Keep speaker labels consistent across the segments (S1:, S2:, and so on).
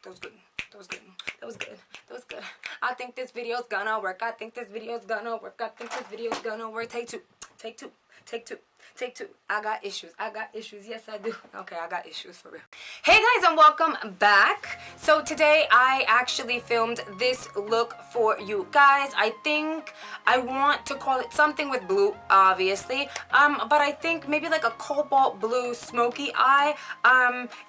S1: That was good. That was good. That was good. That was good. I think this video's gonna work. I think this video's gonna work. I think this video's gonna work. Take two. Take two. Take two. Take two. I got issues. I got issues. Yes, I do. Okay, I got issues for real. Hey guys, and welcome back. So today I actually filmed this look for you guys. I think I want to call it something with blue, obviously. But I think maybe like a cobalt blue smoky eye.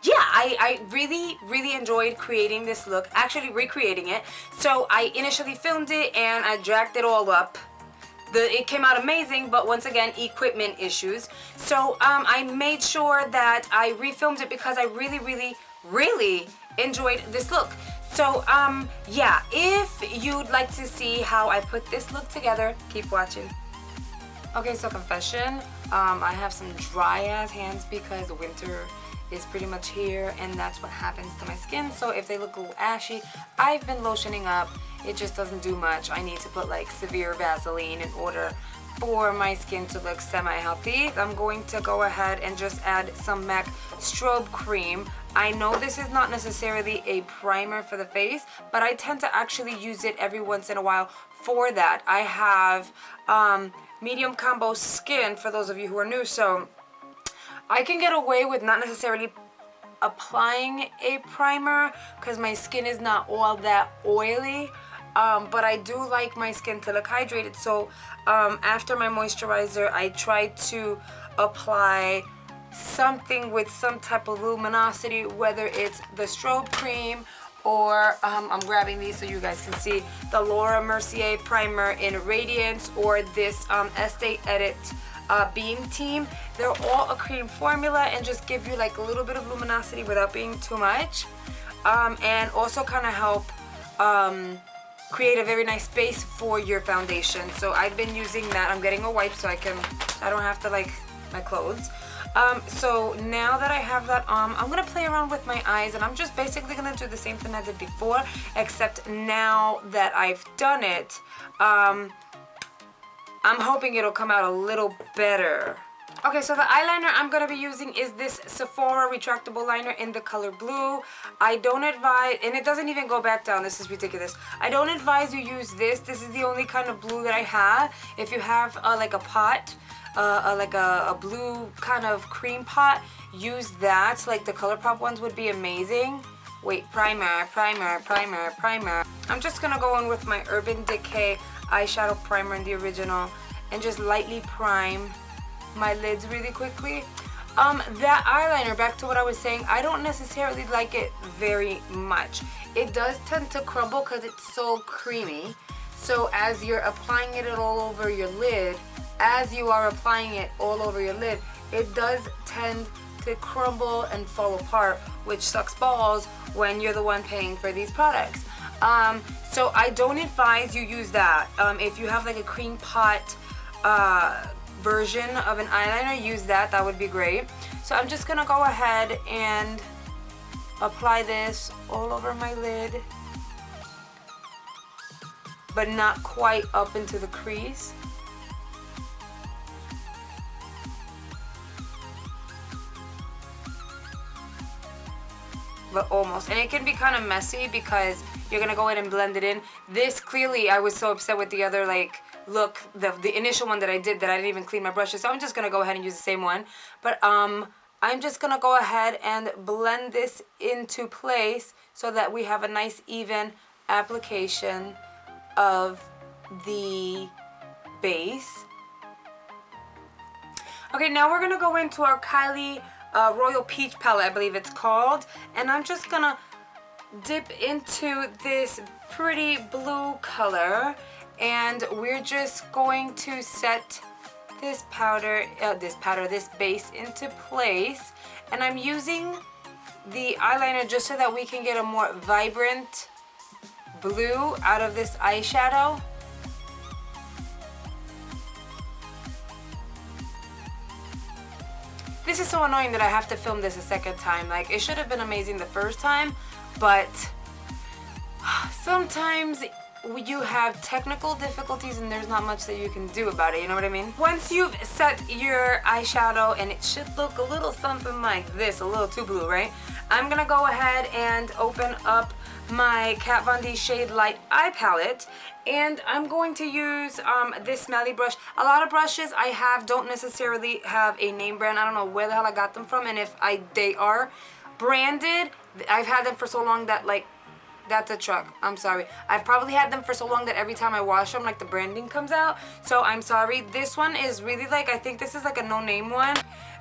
S1: Yeah, I really enjoyed creating this look, actually recreating it. So I initially filmed it and I dragged it all up. It came out amazing, but once again, equipment issues. So I made sure that I refilmed it because I really enjoyed this look. So yeah, if you'd like to see how I put this look together, keep watching. Okay, so confession, I have some dry ass hands because winter is pretty much here and that's what happens to my skin. So if they look a little ashy, I've been lotioning up. It just doesn't do much. I need to put like severe Vaseline in order for my skin to look semi-healthy. I'm going to go ahead and just add some MAC Strobe Cream. I know this is not necessarily a primer for the face, but I tend to actually use it every once in a while for that. I have medium combo skin, for those of you who are new, so I can get away with not necessarily applying a primer because my skin is not all that oily. But I do like my skin to look hydrated, so after my moisturizer I try to apply something with some type of luminosity, whether it's the Strobe Cream or I'm grabbing these so you guys can see the Mercier primer in Radiance, or this Estee Edit Beam Team. They're all a cream formula and just give you like a little bit of luminosity without being too much, and also kind of help create a very nice base for your foundation. So I've been using that. I'm getting a wipe so I don't have to like my clothes. So now that I have that on, I'm gonna play around with my eyes, and I'm just basically gonna do the same thing I did before, except now that I've done it, I'm hoping it'll come out a little better. Okay, so the eyeliner I'm going to be using is this Sephora Retractable liner in the color blue. I don't advise, and it doesn't even go back down, this is ridiculous. I don't advise you use this. This is the only kind of blue that I have. If you have like a pot, like a blue kind of cream pot, use that. Like the ColourPop ones would be amazing. Wait, primer. I'm just going to go in with my Urban Decay eyeshadow primer in the original and just lightly prime my lids really quickly. That eyeliner, back to what I was saying, I don't necessarily like it very much. It does tend to crumble because it's so creamy. So as you're applying it all over your lid, it does tend to crumble and fall apart, which sucks balls when you're the one paying for these products. So I don't advise you use that. If you have like a cream pot version of an eyeliner, use that. That would be great. So I'm just gonna go ahead and apply this all over my lid, but not quite up into the crease. But almost. And it can be kind of messy because you're gonna go in and blend it in. This clearly, I was so upset with the other like look, the initial one that I did, that I didn't even clean my brushes, so I'm just gonna go ahead and use the same one. But I'm just gonna go ahead and blend this into place so that we have a nice even application of the base. Okay, now we're gonna go into our Kylie Royal Peach palette, I believe it's called, and I'm just gonna dip into this pretty blue color, and we're just going to set this base into place. And I'm using the eyeliner just so that we can get a more vibrant blue out of this eyeshadow. This is so annoying that I have to film this a second time. Like, it should have been amazing the first time, but sometimes you have technical difficulties and there's not much that you can do about it, you know what I mean? Once you've set your eyeshadow, and it should look a little something like this, a little too blue, right? I'm gonna go ahead and open up my Kat Von D Shade Light Eye Palette, and I'm going to use this smelly brush. A lot of brushes I have don't necessarily have a name brand. I don't know where the hell I got them from, and if they are branded, I've had them for so long that, like, that's a truck. I'm sorry. I've probably had them for so long that every time I wash them, like, the branding comes out. So I'm sorry. This one is really, like, I think this is like a no-name one.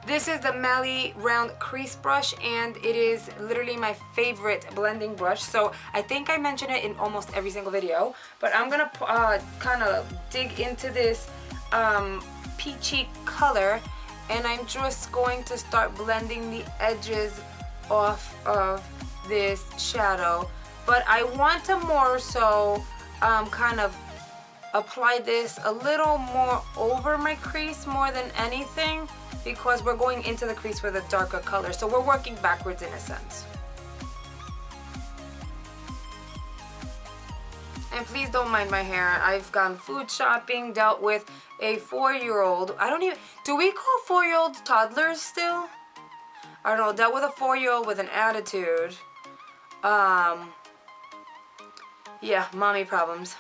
S1: This is the Mally Round Crease Brush, and it is literally my favorite blending brush. So I think I mention it in almost every single video. But I'm going to kind of dig into this peachy color, and I'm just going to start blending the edges off of this shadow. But I want to more so kind of apply this a little more over my crease more than anything, because we're going into the crease with a darker color. So we're working backwards in a sense. And please don't mind my hair. I've gone food shopping, dealt with a 4-year-old. I don't even, do we call 4-year-olds toddlers still? I don't know, dealt with a 4-year-old with an attitude. Yeah, mommy problems.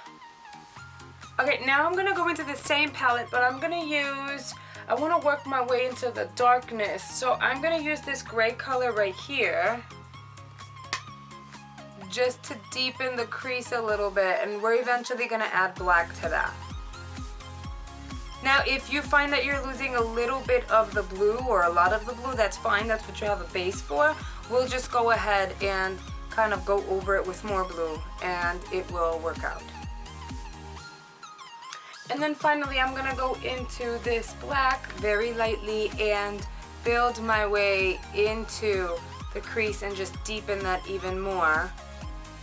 S1: Okay, now I'm gonna go into the same palette, but I'm gonna use, I wanna work my way into the darkness. So I'm gonna use this gray color right here, just to deepen the crease a little bit, and we're eventually gonna add black to that. Now, if you find that you're losing a little bit of the blue or a lot of the blue, that's fine, that's what you have a base for. We'll just go ahead and kind of go over it with more blue, and it will work out. And then finally, I'm gonna go into this black very lightly and build my way into the crease and just deepen that even more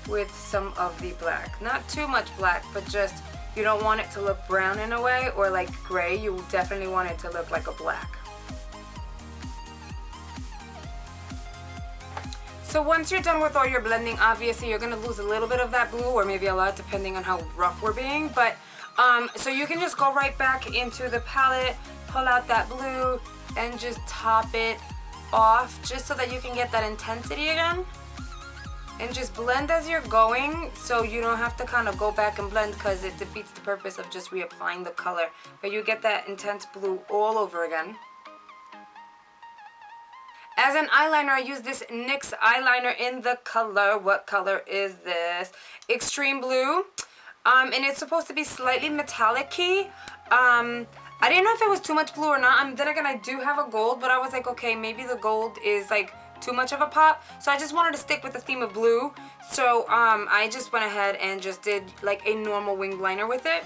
S1: with some of the black. Not too much black, but just, you don't want it to look brown in a way or like gray. You definitely want it to look like a black. So once you're done with all your blending, obviously you're gonna lose a little bit of that blue, or maybe a lot, depending on how rough we're being. But so you can just go right back into the palette, pull out that blue, and just top it off, just so that you can get that intensity again. And just blend as you're going, so you don't have to kind of go back and blend, because it defeats the purpose of just reapplying the color. But you get that intense blue all over again. As an eyeliner, I use this NYX eyeliner in the color, what color is this? Extreme Blue. And it's supposed to be slightly metallic-y. I didn't know if it was too much blue or not. Then again, I do have a gold, but I was like, okay, maybe the gold is like too much of a pop. So I just wanted to stick with the theme of blue. So I just went ahead and just did like a normal winged liner with it.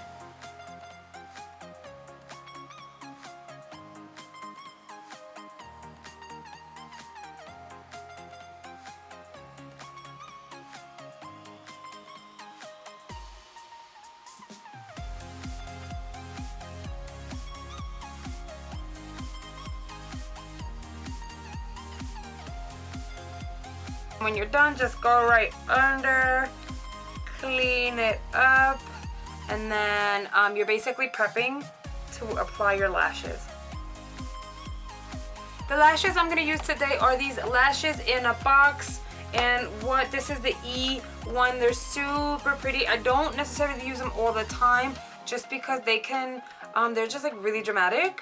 S1: When you're done, just go right under, clean it up, and then you're basically prepping to apply your lashes. The lashes I'm going to use today are these lashes in a box, and this is the E1. They're super pretty. I don't necessarily use them all the time, just because they can, they're just like really dramatic,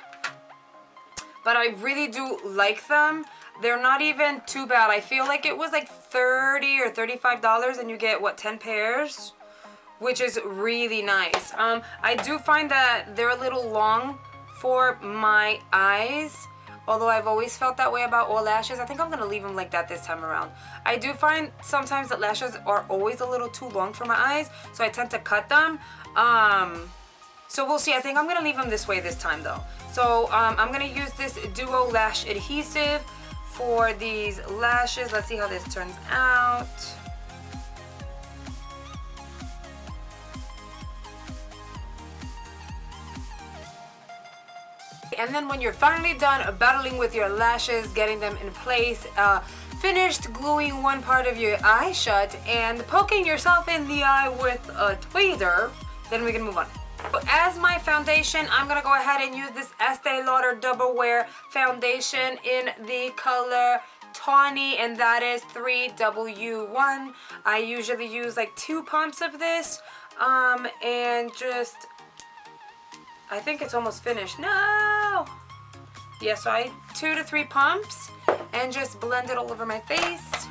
S1: but I really do like them. They're not even too bad. I feel like it was like $30 or $35 and you get, what, 10 pairs? Which is really nice. I do find that they're a little long for my eyes. Although I've always felt that way about all lashes. I think I'm going to leave them like that this time around. I do find sometimes that lashes are always a little too long for my eyes. So I tend to cut them. So we'll see. I think I'm going to leave them this way this time though. So I'm going to use this Duo Lash Adhesive for these lashes. Let's see how this turns out. And then when you're finally done battling with your lashes, getting them in place, finished gluing one part of your eye shut and poking yourself in the eye with a tweezer, then we can move on. As my foundation, I'm going to go ahead and use this Estee Lauder Double Wear Foundation in the color Tawny, and that is 3W1. I usually use like 2 pumps of this, and just, I think it's almost finished. No! Yeah, so 2 to 3 pumps, and just blend it all over my face.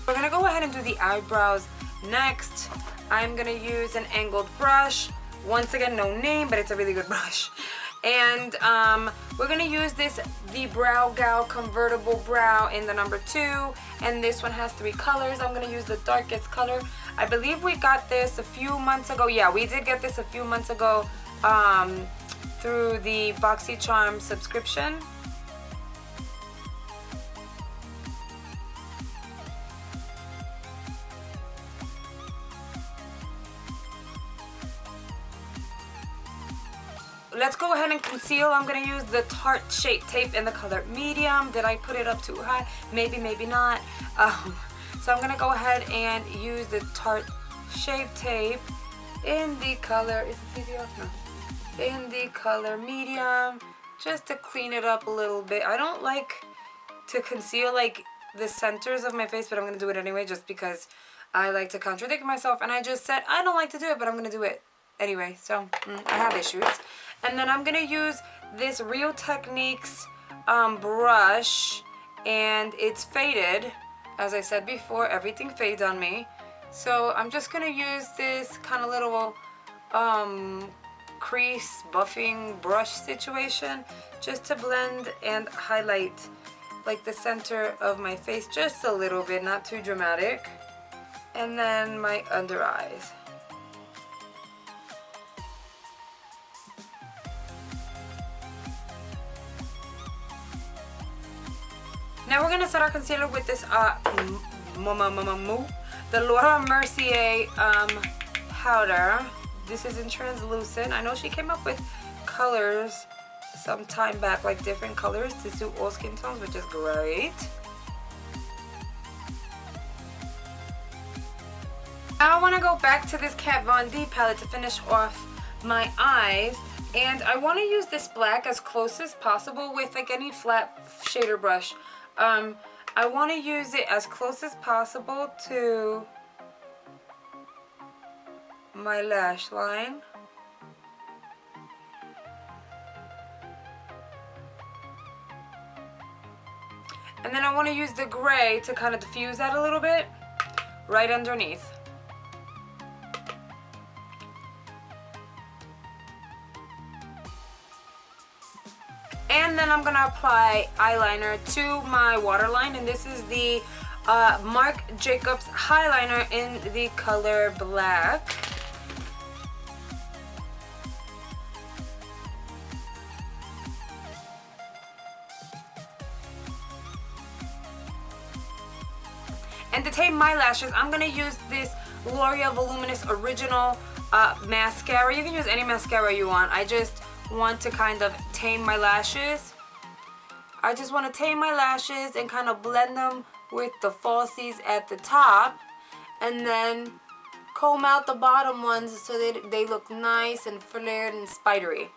S1: We're gonna go ahead and do the eyebrows next. I'm gonna use an angled brush. Once again, no name, but it's a really good brush. And we're gonna use the Brow Gal Convertible Brow in the number 2. And this one has 3 colors. I'm gonna use the darkest color. I believe we got this a few months ago. Yeah, we did get this a few months ago through the BoxyCharm subscription. Let's go ahead and conceal. I'm going to use the Tarte Shape Tape in the color medium. Did I put it up too high? Maybe, maybe not. So I'm going to go ahead and use the Tarte Shape Tape in the color, is it TV off? No. In the color medium, just to clean it up a little bit. I don't like to conceal like the centers of my face, but I'm going to do it anyway just because I like to contradict myself. And I just said I don't like to do it, but I'm going to do it anyway. So I have issues. And then I'm going to use this Real Techniques brush, and it's faded. As I said before, everything fades on me. So I'm just going to use this kind of little crease buffing brush situation just to blend and highlight like the center of my face just a little bit, not too dramatic. And then my under eyes. Now we're gonna set our concealer with this the Lauder Mercier powder. This is in translucent. I know she came up with colors some time back, like different colors to suit all skin tones, which is great. Now I want to go back to this Kat Von D palette to finish off my eyes, and I want to use this black as close as possible with like any flat shader brush. I want to use it as close as possible to my lash line. And then I want to use the gray to kind of diffuse that a little bit right underneath. And then I'm going to apply eyeliner to my waterline, and this is the Marc Jacobs Highliner in the color black. And to tame my lashes, I'm going to use this L'Oreal Voluminous Original mascara. You can use any mascara you want. I just want to kind of tame my lashes. I just want to tame my lashes and kind of blend them with the falsies at the top, and then comb out the bottom ones so that they look nice and flared and spidery.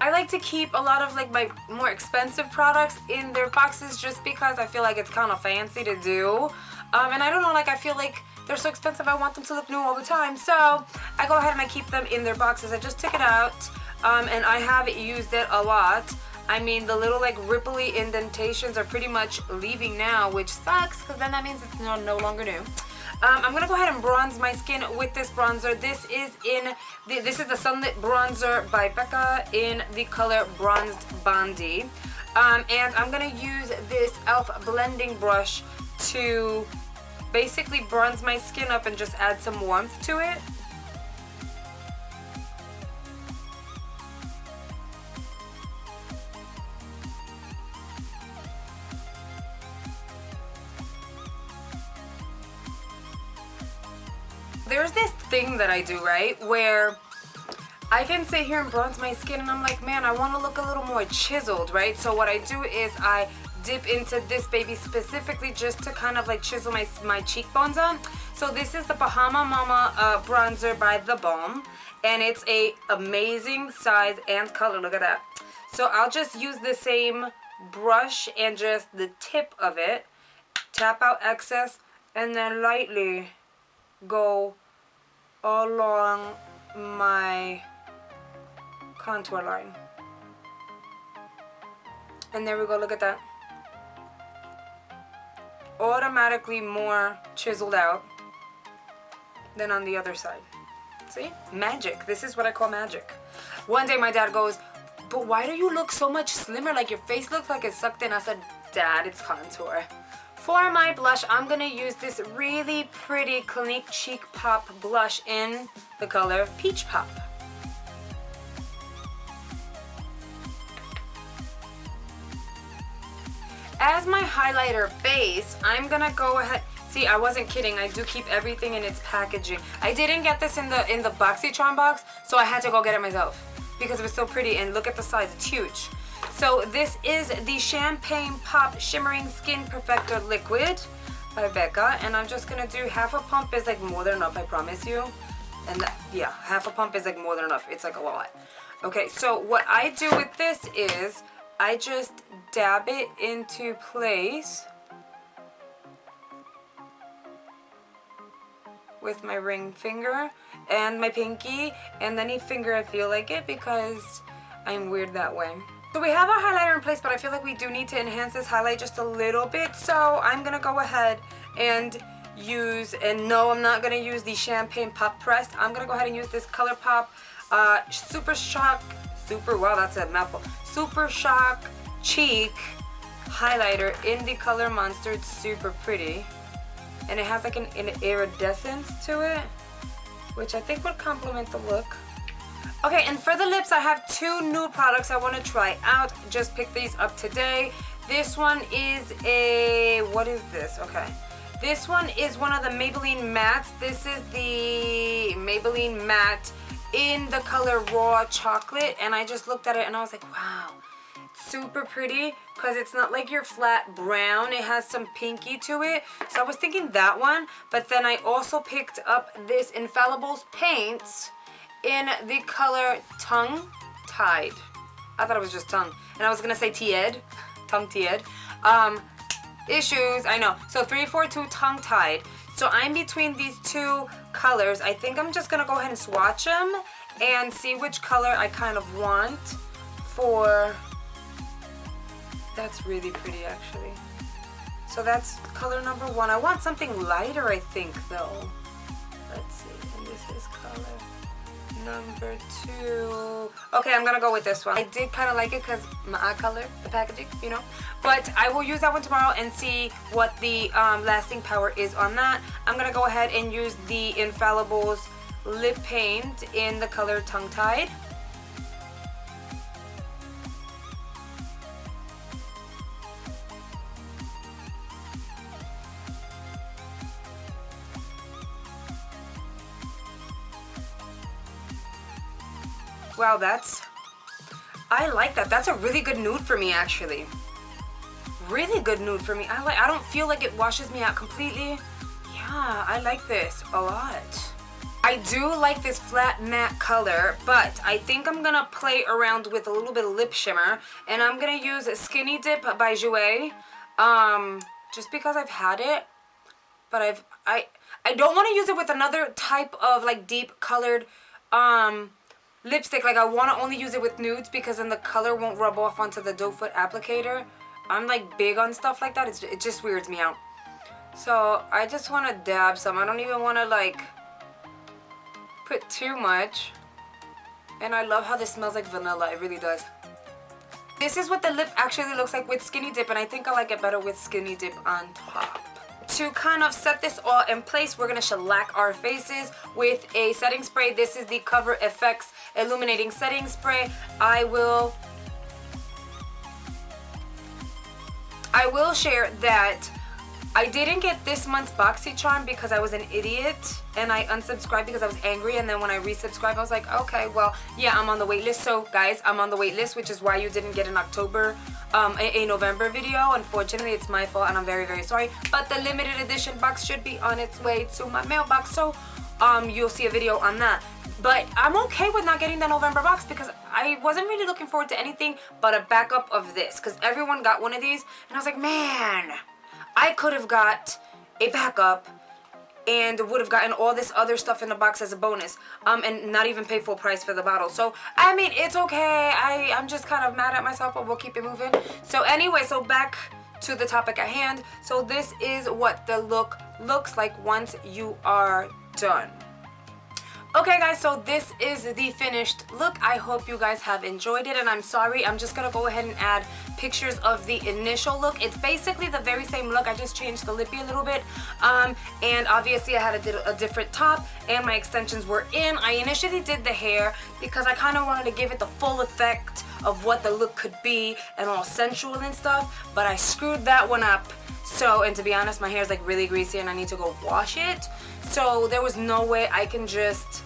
S1: I like to keep a lot of like my more expensive products in their boxes just because I feel like it's kind of fancy to do. And I don't know, like I feel like they're so expensive, I want them to look new all the time. So I go ahead and I keep them in their boxes. I just took it out and I have used it a lot. I mean, the little like ripply indentations are pretty much leaving now, which sucks because then that means it's no longer new. I'm gonna go ahead and bronze my skin with this bronzer. This is the Sunlit bronzer by Becca in the color Bronzed Bondi. And I'm gonna use this e.l.f. blending brush to basically bronze my skin up and just add some warmth to it. there's this thing that I do, right, where I can sit here and bronze my skin and I'm like, man, I want to look a little more chiseled, right? So what I do is I dip into this baby specifically just to kind of like chisel my cheekbones on. So this is the Bahama Mama bronzer by The Balm, and it's a amazing size and color. Look at that. So I'll just use the same brush and just the tip of it, tap out excess, and then lightly go along my contour line. And there we go, look at that. Automatically more chiseled out than on the other side. See? Magic. This is what I call magic. One day my dad goes, but why do you look so much slimmer? Like your face looks like it's sucked in. I said, Dad, it's contour. For my blush, I'm gonna use this really pretty Clinique Cheek Pop blush in the color Peach Pop. As my highlighter base, I'm gonna go ahead. See, I wasn't kidding. I do keep everything in its packaging. I didn't get this in the BoxyCharm box, so I had to go get it myself because it was so pretty. And look at the size; it's huge. So this is the Champagne Pop Shimmering Skin Perfector Liquid by Becca, and I'm just gonna do half a pump. Is like more than enough, I promise you. And yeah, half a pump is like more than enough. It's like a lot. Okay, so what I do with this is I just dab it into place with my ring finger and my pinky and any finger I feel like it, because I'm weird that way. So we have our highlighter in place, but I feel like we do need to enhance this highlight just a little bit. So I'm gonna go ahead and use, and no, I'm not gonna use the Champagne Pop Pressed. I'm gonna go ahead and use this ColourPop wow, that's a mouthful. Super Shock Cheek highlighter in the color Monster. It's super pretty, and it has like an iridescence to it, which I think would complement the look. Okay, and for the lips, I have two nude products I want to try out. Just picked these up today. This one is a, what is this? Okay, this one is one of the Maybelline mattes. This is the Maybelline matte in the color Raw Chocolate, and I just looked at it and I was like, wow, super pretty, because it's not like your flat brown. It has some pinky to it. So I was thinking that one, but then I also picked up this Infallibles paints in the color Tongue Tied. I thought it was just tongue, and I was gonna say Tied, Tongue Tied. Issues, I know. So 342 Tongue Tied. So I'm between these two colors. I think I'm just gonna go ahead and swatch them and see which color I kind of want for. That's really pretty, actually. So that's color number one. I want something lighter, I think, though. Let's see, and this is color number two. Okay, I'm gonna go with this one. I did kind of like it because my eye color, the packaging, you know. But I will use that one tomorrow and see what the lasting power is on that. I'm gonna go ahead and use the Infallibles lip paint in the color Tongue Tied. Wow, I like that. That's a really good nude for me, actually. Really good nude for me. I don't feel like it washes me out completely. Yeah, I like this a lot. I do like this flat matte color, but I think I'm gonna play around with a little bit of lip shimmer, and I'm gonna use Skinny Dip by Jouer, just because I've had it, but I don't want to use it with another type of like deep colored lipstick. Like, I want to only use it with nudes because then the color won't rub off onto the doe foot applicator. I'm like big on stuff like that. It just weirds me out. So I just want to dab some. I don't even want to like put too much. And I love how this smells like vanilla. It really does. This is what the lip actually looks like with Skinny Dip, and I think I like it better with Skinny Dip on top. To kind of set this all in place, we're going to shellac our faces with a setting spray. This is the Cover FX Illuminating Setting Spray. I will share that I didn't get this month's BoxyCharm because I was an idiot and I unsubscribed because I was angry, and then when I resubscribed I was like, okay, well, yeah, I'm on the wait list. So guys, I'm on the wait list, which is why you didn't get an October a November video. Unfortunately, it's my fault and I'm very, very sorry, but the limited edition box should be on its way to my mailbox, so you'll see a video on that. But I'm okay with not getting the November box because I wasn't really looking forward to anything but a backup of this, because everyone got one of these and I was like, man, I could have got a backup and would have gotten all this other stuff in the box as a bonus, and not even pay full price for the bottle. So I mean, it's okay. I'm just kind of mad at myself, but we'll keep it moving. So anyway, so back to the topic at hand. So this is what the look looks like once you are done. Okay guys, so this is the finished look. I hope you guys have enjoyed it, and I'm sorry, I'm just gonna go ahead and add pictures of the initial look. It's basically the very same look, I just changed the lippy a little bit, and obviously I had a different top and my extensions were in. I initially did the hair because I kind of wanted to give it the full effect of what the look could be and all sensual and stuff, but I screwed that one up. So, and to be honest, my hair is like really greasy and I need to go wash it. So there was no way I can just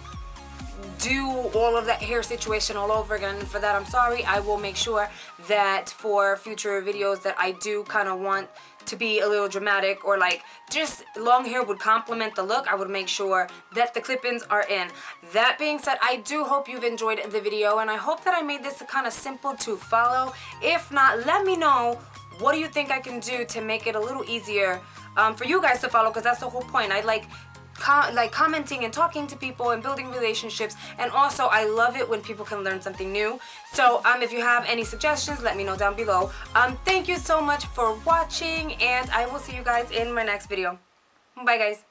S1: do all of that hair situation all over again. And for that, I'm sorry. I will make sure that for future videos that I do kind of want to be a little dramatic, or like just long hair would complement the look, I would make sure that the clip-ins are in. That being said, I do hope you've enjoyed the video, and I hope that I made this kind of simple to follow. If not, let me know, what do you think I can do to make it a little easier for you guys to follow, because that's the whole point. I like commenting and talking to people and building relationships, and also I love it when people can learn something new. So if you have any suggestions, let me know down below. Thank you so much for watching, and I will see you guys in my next video. Bye guys.